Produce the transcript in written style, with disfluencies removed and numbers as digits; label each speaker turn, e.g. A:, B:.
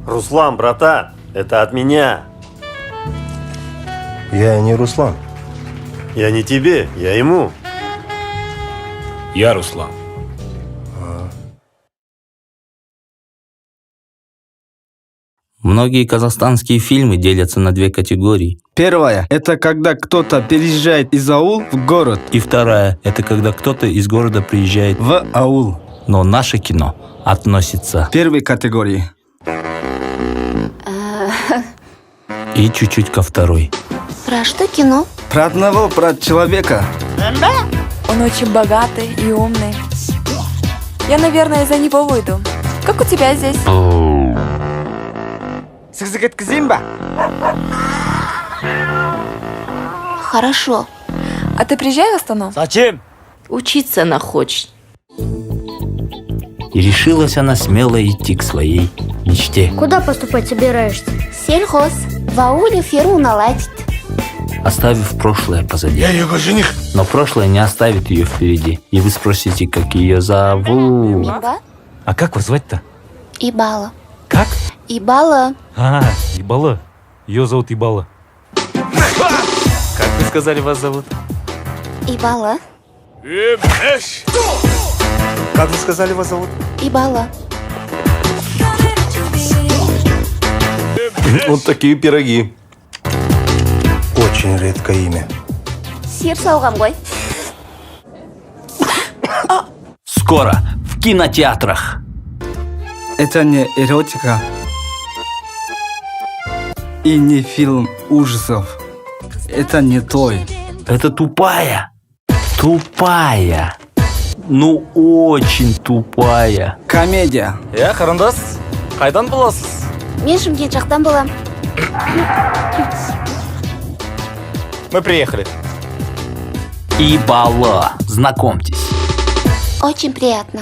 A: Руслан, братан, это от меня.
B: Я не Руслан.
A: Я не тебе, я ему.
C: Я Руслан.
D: Многие казахстанские фильмы делятся на две категории.
E: Первая – это когда кто-то переезжает из аул в город.
D: И вторая – это когда кто-то из города приезжает.
E: В аул.
D: Но наше кино относится
E: К первой категории.
D: и чуть-чуть ко второй.
F: Про что кино?
E: Про одного, про человека.
G: Он очень богатый и умный. Я, наверное, за него выйду. Как у тебя здесь?
F: Хорошо.
G: А ты приезжай в Астану?
H: Зачем?
F: Учиться она хочет.
D: И решилась она смело идти к своей мечте,
I: Куда поступать собираешься?
F: Сельхоз. В ауле ферму наладить.
D: оставив прошлое позади.
B: Я его жених.
D: Но прошлое не оставит ее впереди. И вы спросите, как ее зовут?
F: Иба?
H: А как вас звать-то?
F: Ибала.
H: Как?
F: Ибала.
H: А, Ибала. Ее зовут Ибала. Как вы сказали, вас зовут?
F: Ибала.
B: Как вы сказали, вас зовут?
F: Ибала.
B: Вот такие пироги. Очень редкое имя.
F: Сир салгамгой.
D: Скоро в кинотеатрах.
E: Это не эротика. И не фильм ужасов. Это не той.
D: Это тупая. Тупая. Ну, очень тупая.
E: Комедия.
H: Я Харандас. Қайдан боласыз?
F: Мен Шымкент жақтан болам.
H: Мы приехали.
D: Ибала. Знакомьтесь.
F: Очень приятно.